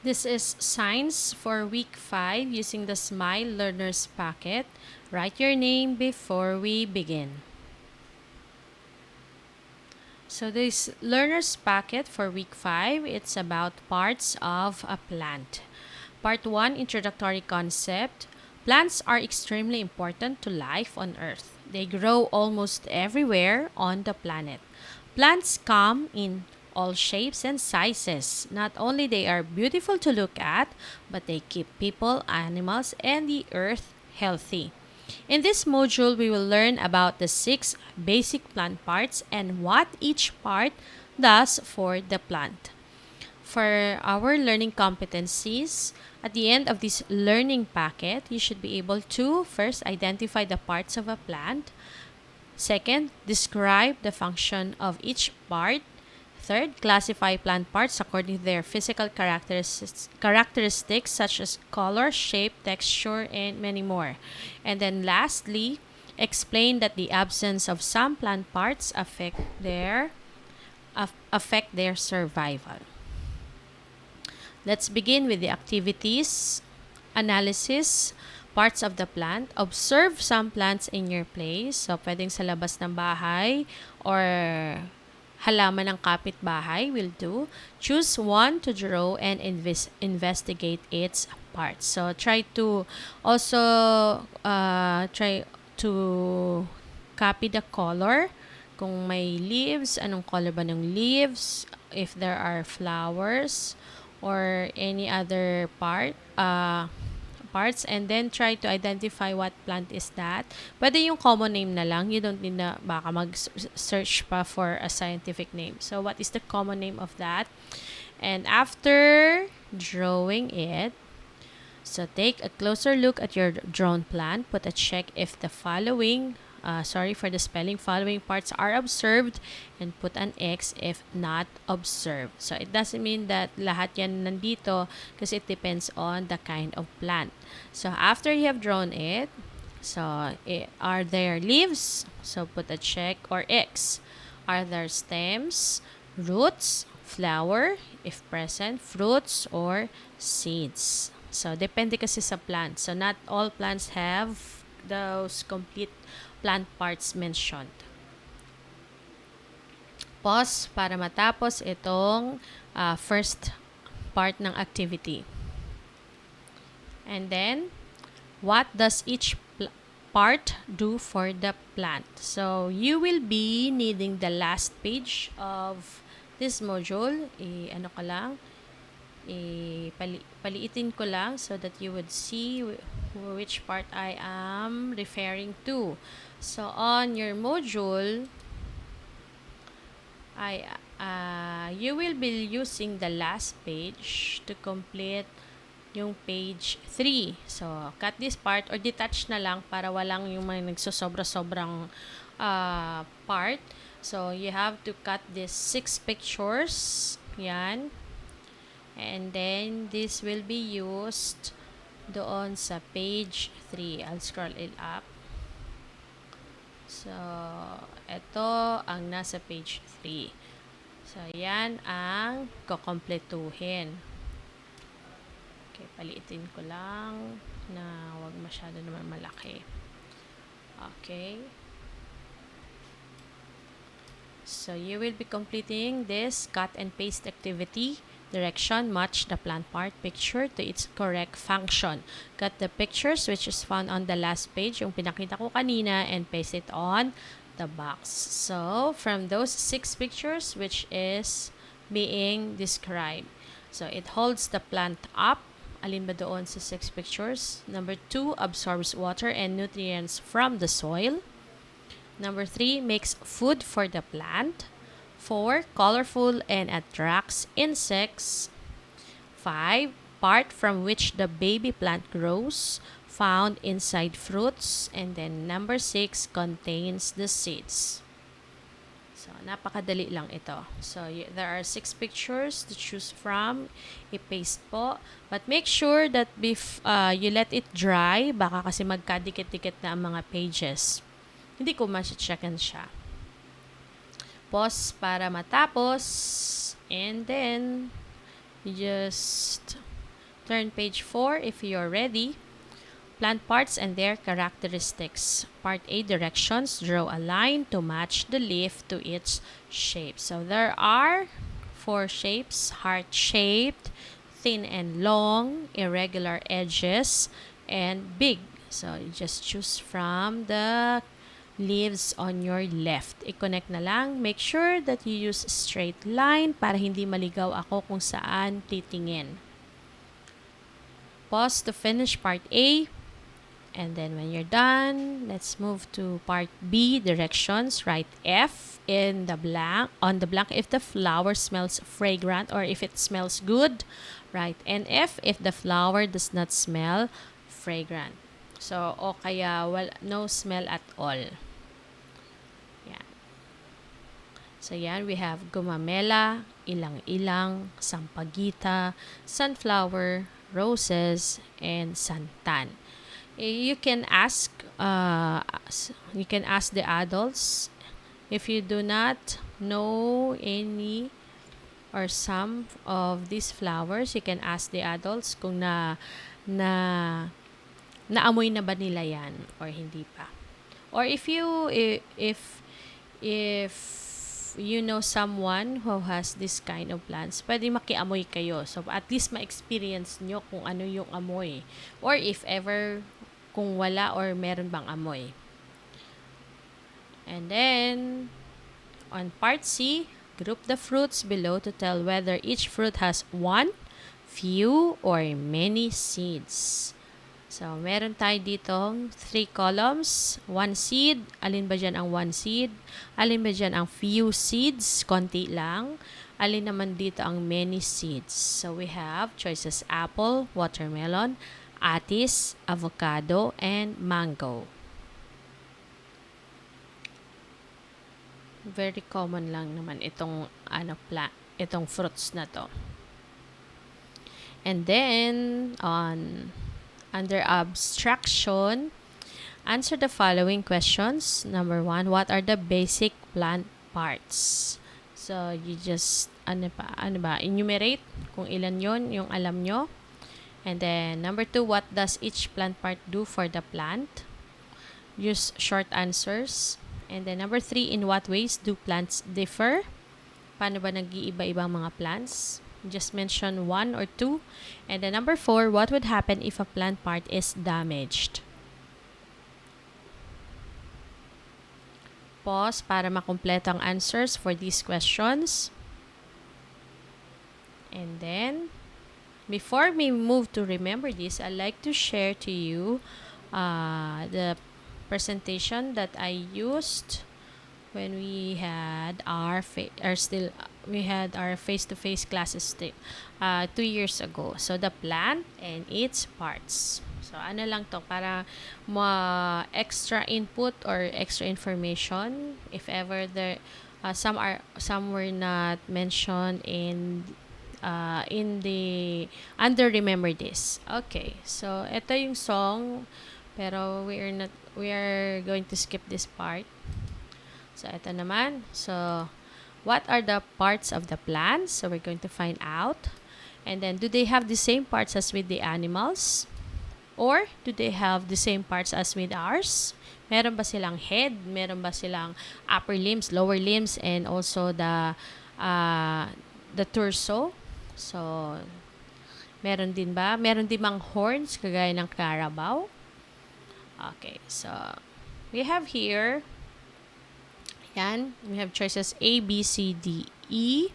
This is Science for Week 5 using the Smile Learners Packet. Write your name before we begin. So this Learners Packet for Week 5, it's about parts of a plant. Part 1, Introductory Concept. Plants are extremely important to life on Earth. They grow almost everywhere on the planet. Plants come in all shapes and sizes. Not only they are beautiful to look at, but they keep people, animals, and the earth healthy. In this module, we will learn about the 6 basic plant parts and what each part does for the plant. For our learning competencies, at the end of this learning packet, you should be able to first identify the parts of a plant. Second, describe the function of each part. Third, classify plant parts according to their physical characteristics such as color, shape, texture, and many more. And then lastly, explain that the absence of some plant parts affect their survival. Let's begin with the activities. Analysis, parts of the plant. Observe some plants in your place. So, pwedeng sa labas ng bahay or halaman ng kapitbahay will do. Choose one to draw and investigate its parts. So, try to also try to copy the color. Kung may leaves, anong color ba ng leaves? If there are flowers or any other parts, and then try to identify what plant is that. Pwede yung common name na lang. You don't need na baka mag-search pa for a scientific name. So, what is the common name of that? And after drawing it, so take a closer look at your drawn plant. Put a check if the following sorry for the spelling, following parts are observed, and put an X if not observed. So, it doesn't mean that lahat yan nandito kasi it depends on the kind of plant. So, after you have drawn it, so, are there leaves? So, put a check or X. Are there stems, roots, flower, if present, fruits, or seeds? So, depende kasi sa plant. So, not all plants have those complete plant parts mentioned. Pause para matapos itong first part ng activity. And then, what does each part do for the plant? So, you will be needing the last page of this module. Paliitin ko lang so that you would see which part I am referring to. So, on your module, you will be using the last page to complete yung page 3. So, cut this part or detach na lang para walang yung mga nagsosobra-sobrang part. So, you have to cut these 6 pictures. Yan. And then, this will be used doon sa page 3. I'll scroll it up. So, ito ang nasa page 3. So, yan ang kukompletuhin. Okay, paliitin ko lang na wag masyado naman malaki. Okay. So, you will be completing this cut and paste activity. Direction, match the plant part picture to its correct function. Cut the pictures which is found on the last page, yung pinakita ko kanina, and paste it on the box. So, from those 6 pictures which is being described. So, it holds the plant up. Alin ba doon sa 6 pictures? Number 2, absorbs water and nutrients from the soil. Number 3, makes food for the plant. 4, colorful and attracts insects. 5, part from which the baby plant grows, found inside fruits. And then number 6, contains the seeds. So, napakadali lang ito. So, there are 6 pictures to choose from. I-paste po. But make sure that you let it dry, baka kasi magkadikit-dikit na ang mga pages. Hindi ko ma-checkan siya. Pause para matapos. And then, you just Turn page 4 if you're ready. Plant parts and their characteristics. Part A, directions. Draw a line to match the leaf to its shape. So there are 4 shapes: heart-shaped, thin and long, irregular edges, and big. So you just choose from the leaves on your left. I-connect na lang. Make sure that you use straight line para hindi maligaw ako kung saan titingin. Pause to finish part A. And then when you're done, let's move to part B, directions. Write F in the blank, on the blank if the flower smells fragrant or if it smells good. Write NF if the flower does not smell fragrant. So, o kaya no smell at all. Yan. So, yan, we have gumamela, ilang-ilang, sampagita, sunflower, roses, and santan. You can ask the adults if you do not know any or some of these flowers. You can ask the adults kung naamoy na ba nila yan or hindi pa. Or if you know someone who has this kind of plants, pwede makiamoy kayo. So, at least ma-experience nyo kung ano yung amoy. Or if ever, kung wala or meron bang amoy. And then, on part C, group the fruits below to tell whether each fruit has one, few, or many seeds. So, meron tayo ditong 3 columns. 1 seed. Alin ba dyan ang 1 seed? Alin ba dyan ang few seeds? Konti lang. Alin naman dito ang many seeds? So, we have choices: apple, watermelon, atis, avocado, and mango. Very common lang naman itong itong fruits na to. And then under abstraction, answer the following questions. Number 1, what are the basic plant parts? So you just enumerate kung ilan yon yung alam nyo. And then, number 2, what does each plant part do for the plant? Use short answers. And then, number 3, in what ways do plants differ? Paano ba nag-iiba-ibang mga plants? Just mention 1 or 2. And then, number 4, what would happen if a plant part is damaged? Pause para makumpleto ang answers for these questions. And then, before we move to remember this, I'd like to share to you the presentation that I used when we had our face-to-face classes 2 years ago. So the plant and its parts. So ano lang to para extra input or extra information if ever there some were not mentioned in the under remember this. Okay, so ito yung song pero we are going to skip this part. So ito naman. So what are the parts of the plants? So we're going to find out. And then, do they have the same parts as with the animals? Or do they have the same parts as with ours? Meron ba silang head? Meron ba silang upper limbs, lower limbs, and also the torso? So, meron din ba? Meron din bang horns kagaya ng carabao? Okay, so we have here, yan, we have choices A, B, C, D, E.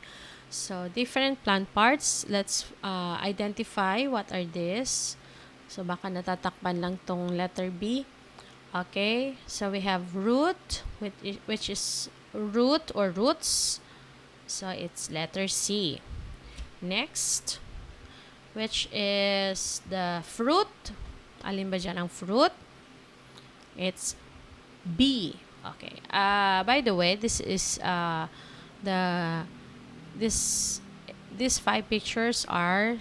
So, different plant parts. Let's identify what are these. So, baka natatakpan lang tong letter B. Okay, so we have root, which is root or roots. So, it's letter C. Next, which is the fruit. Alin ba dyan ang fruit? It's B. Okay. By the way, this is these 5 pictures are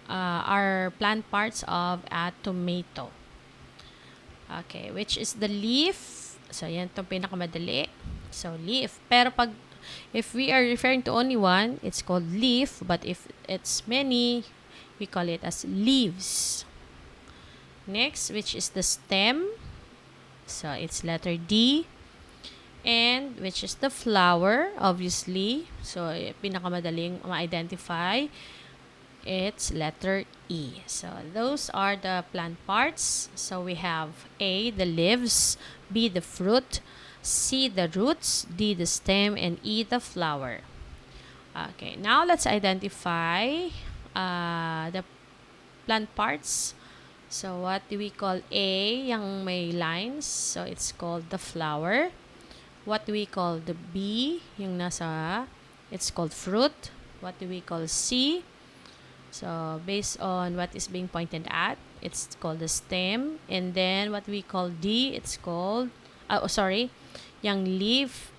are plant parts of a tomato. Okay, which is the leaf. So, yan itong pinakamadali. So, leaf. Pero if we are referring to only one, it's called leaf. But if it's many, we call it as leaves. Next, which is the stem. So it's letter D. And which is the flower, obviously. So pinakamadaling ma-identify, it's letter E. So those are the plant parts. So we have A, the leaves, B, the fruit, C, the roots, D, the stem, and E, the flower. Okay, now let's identify the plant parts. So what do we call A, yung may lines? So it's called the flower. What do we call the B, yung nasa, it's called fruit. What do we call C? So based on what is being pointed at, it's called the stem. And then what we call D, it's called, yung leaf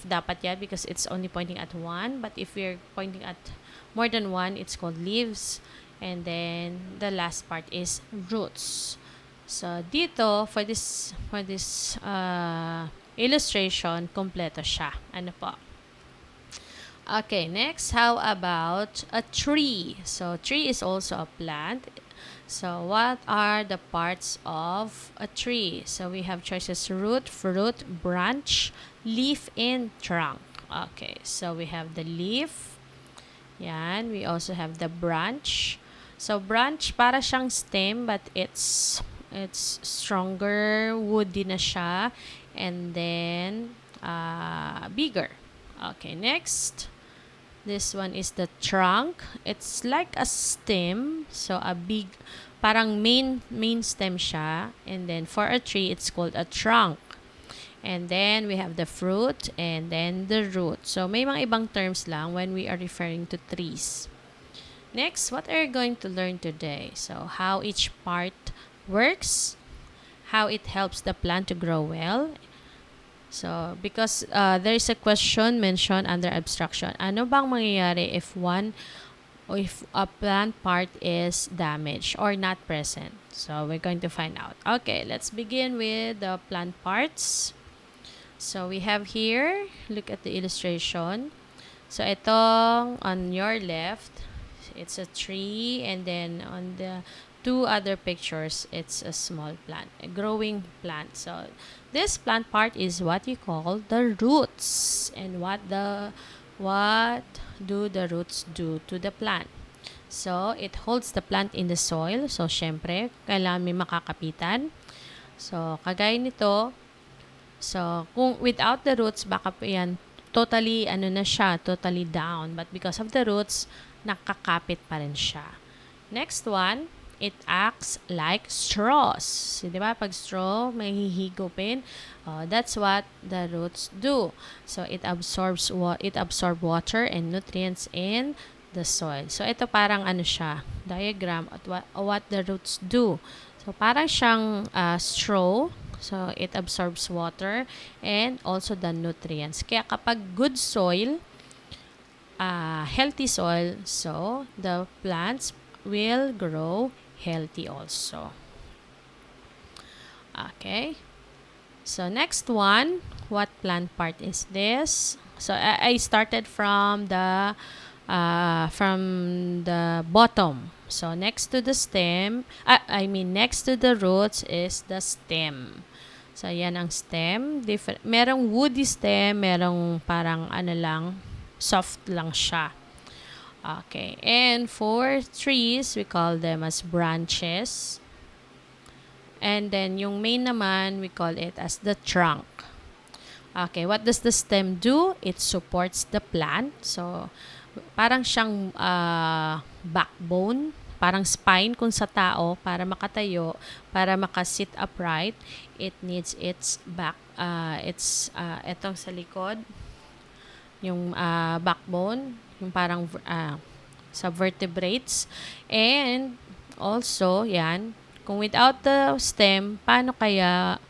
dapat yan because it's only pointing at one. But if we're pointing at more than one, it's called leaves. And then the last part is roots. So dito, for this illustration, kompleto siya. Ano po? Okay, next, how about a tree? So tree is also a plant. So what are the parts of a tree? So we have choices: root, fruit, branch, leaf, and trunk. Okay, so we have the leaf. Yan, we also have the branch. So branch, para siyang stem, but it's stronger, woody na siya, and then bigger. Okay, next. This one is the trunk. It's like a stem, so a big, parang main stem siya. And then for a tree, it's called a trunk. And then we have the fruit and then the root. So may mga ibang terms lang when we are referring to trees. Next, what are you going to learn today? So how each part works, how it helps the plant to grow well. So because there is a question mentioned under abstraction. Ano bang mangyayari if a plant part is damaged or not present? So we're going to find out. Okay, let's begin with the plant parts. So we have here, look at the illustration. So itong on your left, it's a tree, and then on the two other pictures, it's a small plant, a growing plant. So this plant part is what you call the roots. And what do the roots do to the plant? So it holds the plant in the soil. So syempre, kailangan may makakapitan. So kagaya nito, so kung without the roots, baka yan totally totally down. But because of the roots, nakakapit pa rin siya. Next one, it acts like straws. So, di ba? Pag straw, may hihigupin. That's what the roots do. So, it absorbs water and nutrients in the soil. So, ito parang siya, diagram at what the roots do. So, parang siyang straw. So, it absorbs water and also the nutrients. Kaya kapag good soil, healthy soil, so the plants will grow healthy also. Okay. So next one, what plant part is this? So I started from the bottom. So next to the stem, next to the roots is the stem. So yan ang stem. Merong woody stem, merong parang soft lang siya. Okay. And for trees, we call them as branches. And then yung main naman, we call it as the trunk. Okay. What does the stem do? It supports the plant. So, parang siyang backbone, parang spine kung sa tao, para makatayo, para makasit upright, it needs its back, etong sa likod, yung backbone, yung parang sa vertebrates. And also, yan, kung without the stem, paano kaya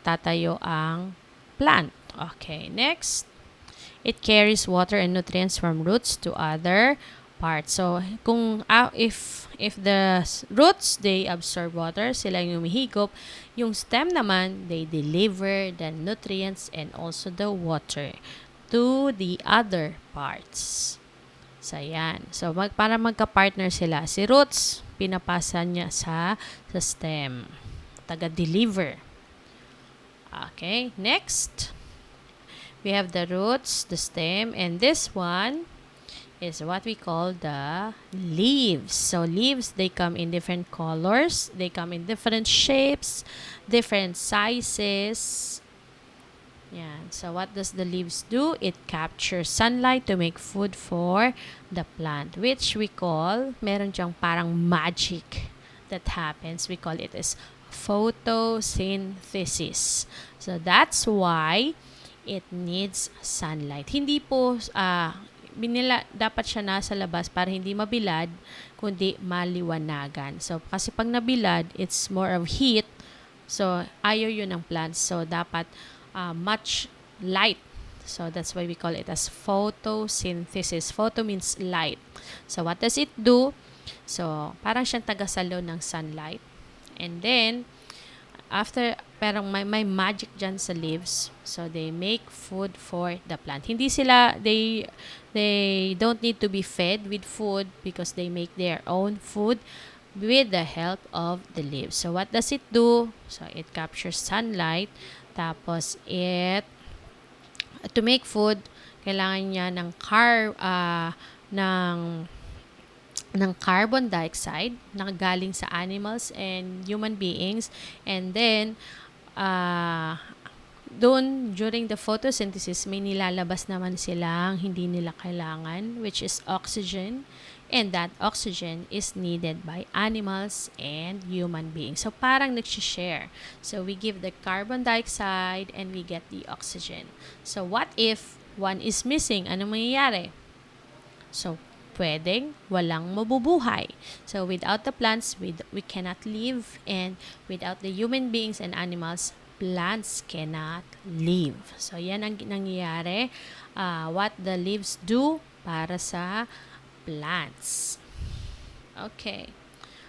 tatayo ang plant? Okay, next. It carries water and nutrients from roots to other parts. So, kung if the roots, they absorb water, sila yung humihigop, yung stem naman, they deliver the nutrients and also the water to the other parts. So, yan. So, para magka-partner sila. Si roots, pinapasa niya sa stem. Taga-deliver. Okay, next. We have the roots, the stem, and this one is what we call the leaves. So, leaves, they come in different colors. They come in different shapes, different sizes. Yan. So, what does the leaves do? It captures sunlight to make food for the plant, which we call, meron diyang parang magic that happens. We call it as photosynthesis. So, that's why it needs sunlight. Hindi po, dapat siya nasa labas para hindi mabilad, kundi maliwanagan. So, kasi pag nabilad, it's more of heat. So, ayaw yun ng plants. So, dapat much light. So, that's why we call it as photosynthesis. Photo means light. So, what does it do? So, parang siyang tagasalo ng sunlight. And then, after, parang may magic dyan sa leaves. So, they make food for the plant. Hindi sila, they don't need to be fed with food because they make their own food with the help of the leaves. So, what does it do? So, it captures sunlight. Tapos, to make food, kailangan niya ng carbon dioxide na galing sa animals and human beings. And then, doon, during the photosynthesis, may nilalabas naman silang hindi nila kailangan, which is oxygen. And that oxygen is needed by animals and human beings. So, parang nag-share. So, we give the carbon dioxide and we get the oxygen. So, what if one is missing? Ano mangyayari? So, pwedeng walang mabubuhay. So, without the plants, we cannot live. And without the human beings and animals, plants cannot live. So, yan ang nangyayari. What the leaves do para sa plants. Okay.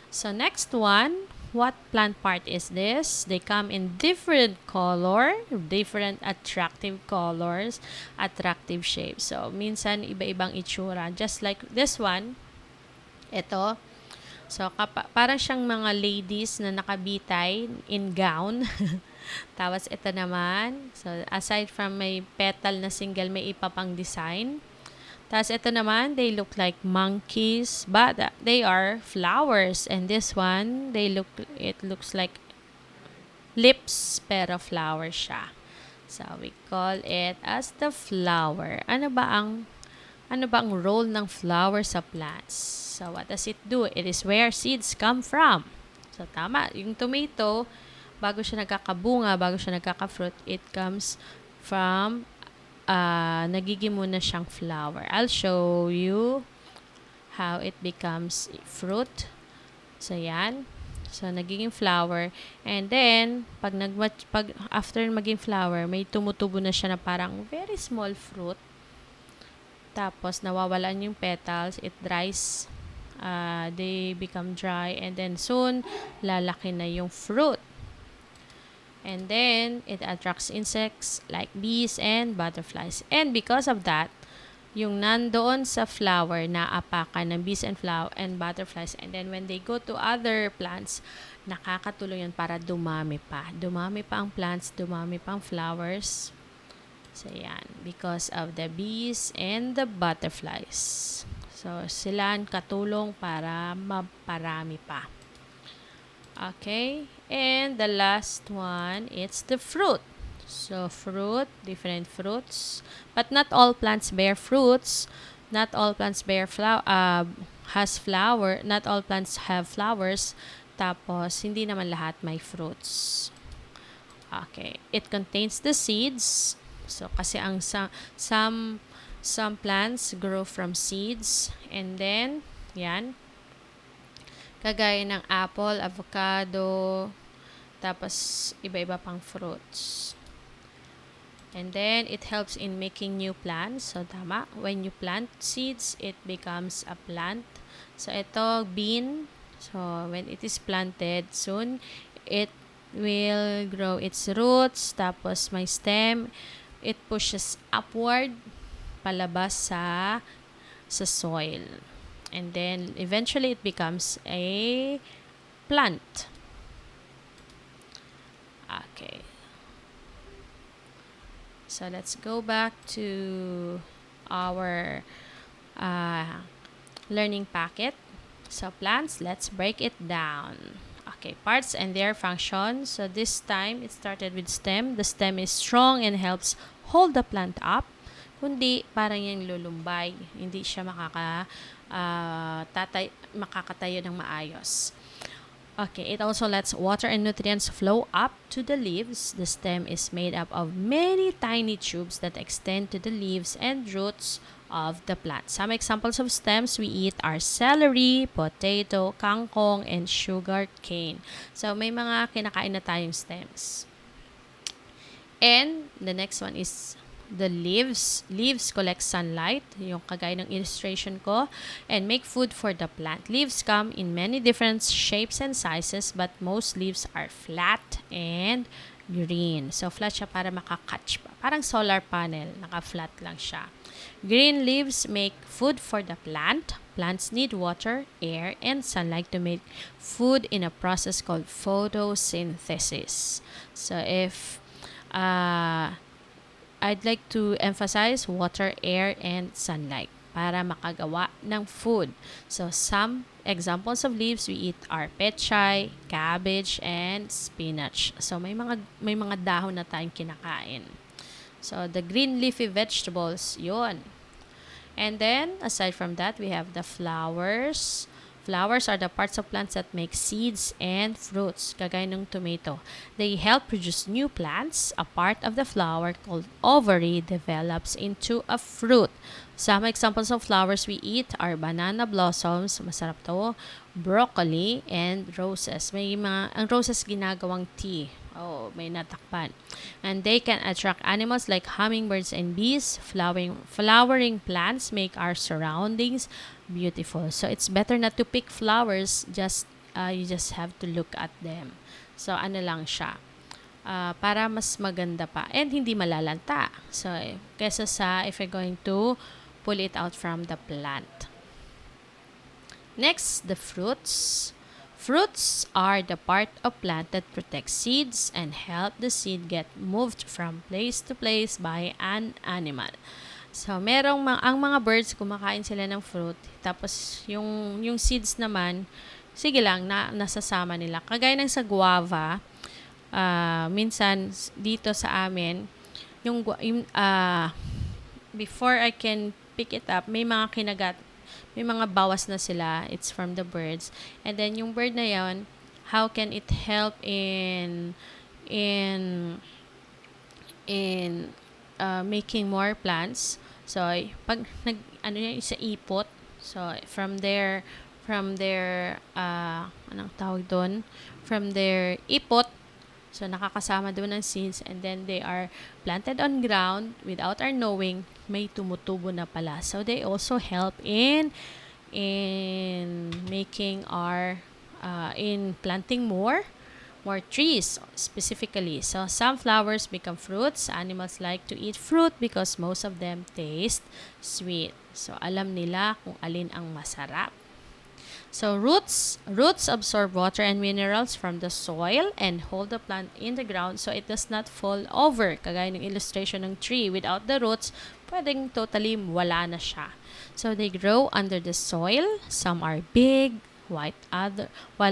So, next one. What plant part is this? They come in different color, different attractive colors, attractive shapes. So, minsan iba-ibang itsura. Just like this one. Ito. So, parang siyang mga ladies na nakabitay in gown. Tapos, ito naman. So, aside from may petal na single, may ipa pang design. Tapos, ito naman, they look like monkeys, but they are flowers. And this one, it looks like lips, pero flower siya. So, we call it as the flower. Ano ba ang role ng flower sa plants? So, what does it do? It is where seeds come from. So, tama. Yung tomato, bago siya nagkakabunga, bago siya nagkaka-fruit, it comes from nagiging muna siyang flower. I'll show you how it becomes fruit. So, yan. So, nagiging flower. And then, pag after maging flower, may tumutubo na siya na parang very small fruit. Tapos, nawawalan yung petals. It dries. They become dry. And then, soon, lalaki na yung fruit. And then, it attracts insects like bees and butterflies. And because of that, yung nandoon sa flower, naapakan ng bees and butterflies. And then, when they go to other plants, nakakatulong yun para dumami pa. Dumami pa ang plants, dumami pa ang flowers. So, yan. Because of the bees and the butterflies. So, sila ang katulong para maparami pa. Okay, and the last one, it's the fruit. So, fruit, different fruits. But not all plants bear fruits. Not all plants has flower. Not all plants have flowers. Tapos, hindi naman lahat may fruits. Okay, it contains the seeds. So, kasi ang some plants grow from seeds. And then, yan. Kagaya ng apple, avocado, tapos iba-iba pang fruits. And then, it helps in making new plants. So, tama. When you plant seeds, it becomes a plant. So, ito, bean. So, when it is planted, soon, it will grow its roots. Tapos, may stem. It pushes upward, palabas sa sa soil. And then, eventually, it becomes a plant. Okay. So, let's go back to our learning packet. So, plants, let's break it down. Okay, parts and their function. So, this time, it started with stem. The stem is strong and helps hold the plant up. Kundi, parang yung lulumbay. Hindi siya makakatayo ng maayos. Okay, it also lets water and nutrients flow up to the leaves. The stem is made up of many tiny tubes that extend to the leaves and roots of the plant. Some examples of stems we eat are celery, potato, kangkong, and sugar cane. So, may mga kinakain na tayong stems. And the next one is the leaves. Leaves collect sunlight, yung kagaya ng illustration ko, and make food for the plant. Leaves come in many different shapes and sizes, but most leaves are flat and green. So, flat siya para makakatch pa. Parang solar panel, naka-flat lang siya. Green leaves make food for the plant. Plants need water, air, and sunlight to make food in a process called photosynthesis. So, if I'd like to emphasize water, air, and sunlight para makagawa ng food. So, some examples of leaves we eat are pechay, cabbage, and spinach. So, may mga dahon na tayong kinakain. So, the green leafy vegetables, yun. And then, aside from that, we have the flowers. Flowers are the parts of plants that make seeds and fruits, kagaya ng tomato. They help produce new plants. A part of the flower called ovary develops into a fruit. Some examples of flowers we eat are banana blossoms, masarap to, broccoli, and roses. Ang roses ginagawang tea. Oh, may natakpan. And they can attract animals like hummingbirds and bees. Flowering plants make our surroundings beautiful. So, it's better not to pick flowers. You just have to look at them. So, ano lang siya. Para mas maganda pa. And hindi malalanta. So, kesa sa if you're going to pull it out from the plant. Next, the fruits. Fruits are the part of plant that protects seeds and help the seed get moved from place to place by an animal. So, ang mga birds, kumakain sila ng fruit. Tapos, yung seeds naman, sige lang, nasasama nila. Kagaya ng sa guava, minsan, dito sa amin, before I can pick it up, may mga bawas na sila. It's from the birds. And then, yung bird na yon, how can it help in making more plants? So, pag sa ipot, so, from their anong tawag doon? From their ipot, so, nakakasama doon ng seeds, and then they are planted on ground without our knowing, may tumutubo na pala. So, they also help in making in planting more trees specifically. So, some flowers become fruits. Animals like to eat fruit because most of them taste sweet. So, alam nila kung alin ang masarap. So, roots absorb water and minerals from the soil and hold the plant in the ground so it does not fall over. Kagaya ng illustration ng tree. Without the roots, pwedeng totally wala na siya. So, they grow under the soil. Some are big, while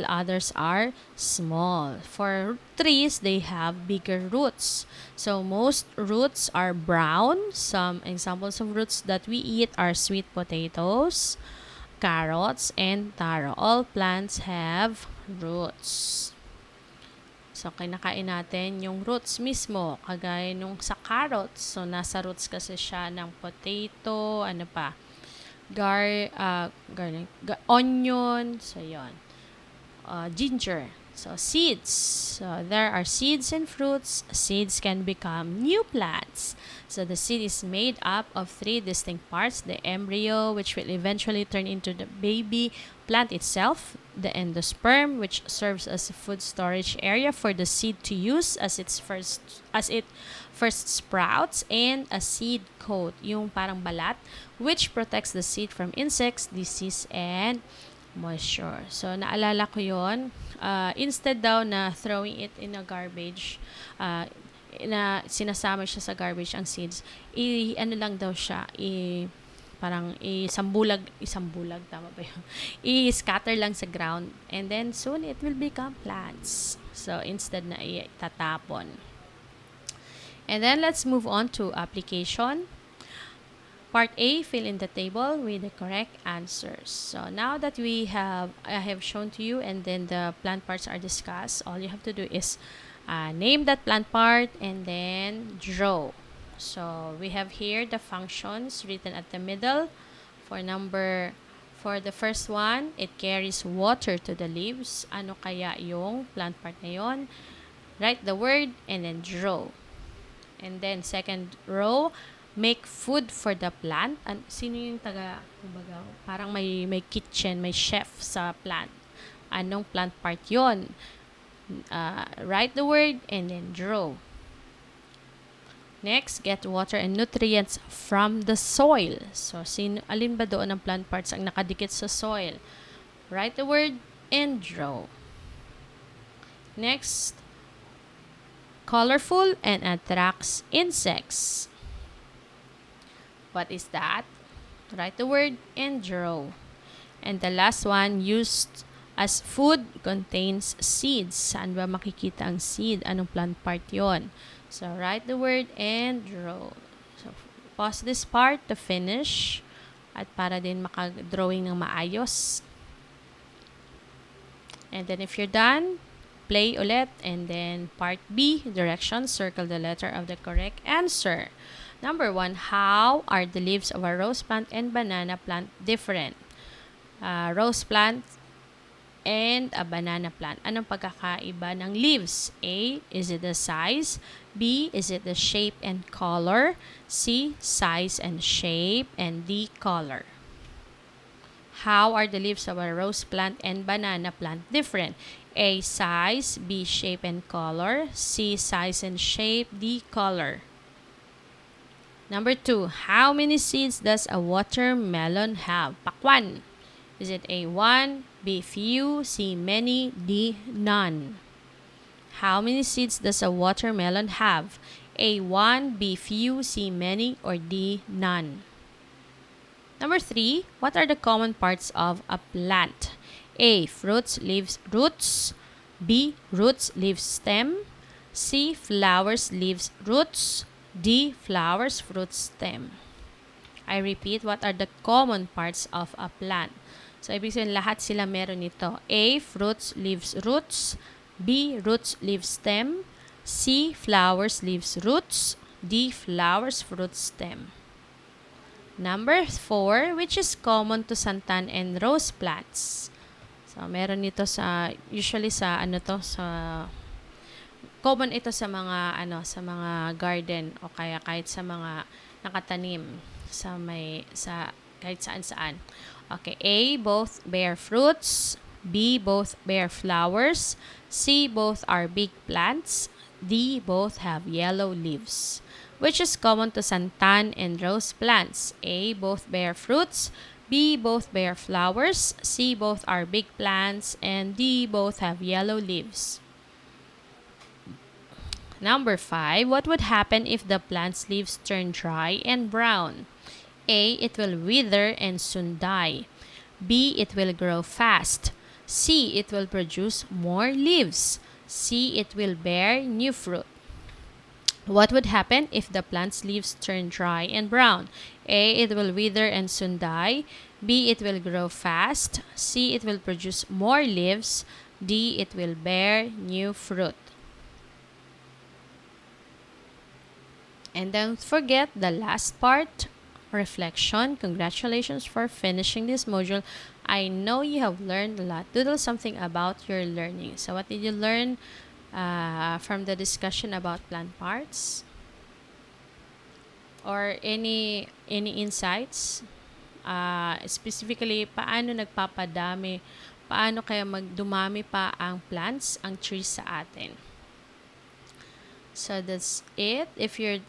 others are small. For trees, they have bigger roots. So, most roots are brown. Some examples of roots that we eat are sweet potatoes, carrots, and taro. All plants have roots. So, kinakain natin yung roots mismo, kagaya nung sa carrots. So, nasa roots kasi siya ng potato, onion, so yon. Ginger. So seeds. So there are seeds and fruits. Seeds can become new plants. So the seed is made up of three distinct parts: the embryo, which will eventually turn into the baby plant itself; the endosperm, which serves as a food storage area for the seed to use as it first sprouts; and a seed coat, yung parang balat, which protects the seed from insects, disease, and moisture. So, naalala ko yon. Instead daw na throwing it in a garbage, na sinasama siya sa garbage ang seeds, ano lang daw siya, parang isambulag, tama ba yun? I-scatter lang sa ground, and then soon it will become plants. So, instead na itatapon. And then, let's move on to application. Part A, fill in the table with the correct answers. So now that I have shown to you, and then the plant parts are discussed, all you have to do is name that plant part and then draw. So we have here the functions written at the middle. For the first one, it carries water to the leaves. Ano kaya yung plant part na yon? Write the word and then draw. And then second row, make food for the plant. Sino yung kumbaga, parang may kitchen, may chef sa plant. Anong plant part yon? Write the word and then draw. Next, get water and nutrients from the soil. So, alin ba doon ang plant parts ang nakadikit sa soil? Write the word and draw. Next, colorful and attracts insects. What is that? Write the word and draw. And the last one, used as food, contains seeds. Saan ba makikita ang seed? Anong plant part yon? So, write the word and draw. So, pause this part to finish at para din makadrawing ng maayos. And then if you're done, play ulit. And then part B, directions, circle the letter of the correct answer. Number 1, how are the leaves of a rose plant and banana plant different? Rose plant and a banana plant. Anong pagkakaiba ng leaves? A, is it the size? B, is it the shape and color? C, size and shape. And D, color. How are the leaves of a rose plant and banana plant different? A, size. B, shape and color. C, size and shape. D, color. Number 2, how many seeds does a watermelon have? Pakwan. Is it A, 1, B, few, C, many, D, none? How many seeds does a watermelon have? A, 1, B, few, C, many, or D, none? Number 3, what are the common parts of a plant? A, fruits, leaves, roots. B, roots, leaves, stem. C, flowers, leaves, roots. D, flowers, fruits, stem. I repeat, what are the common parts of a plant? So, ibig sabihin, lahat sila meron nito. A, fruits, leaves, roots. B, roots, leaves, stem. C, flowers, leaves, roots. D, flowers, fruits, stem. Number 4, which is common to santan and rose plants? So, meron nito usually sa common ito sa mga garden o kaya kahit sa mga nakatanim kahit saan-saan. Okay, A, both bear fruits. B, both bear flowers. C, both are big plants. D, both have yellow leaves. Which is common to santan and rose plants? A, both bear fruits. B, both bear flowers. C, both are big plants. And D, both have yellow leaves. Number 5, what would happen if the plant's leaves turn dry and brown? A, it will wither and soon die. B, it will grow fast. C, it will produce more leaves. C, it will bear new fruit. What would happen if the plant's leaves turn dry and brown? A, it will wither and soon die. B, it will grow fast. C, it will produce more leaves. D, it will bear new fruit. And don't forget the last part, reflection. Congratulations for finishing this module. I know you have learned a lot. Doodle something about your learning. So what did you learn from the discussion about plant parts? Or any insights? Specifically, paano nagpapadami? Paano kaya magdumami pa ang plants, ang trees sa atin? So that's it. If you're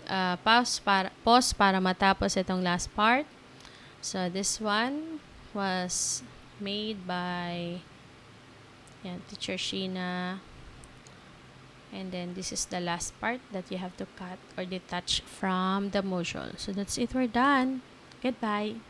pause para matapos itong last part. So this one was made by Teacher Sheena. And then this is the last part that you have to cut or detach from the module. So that's it. We're done. Goodbye.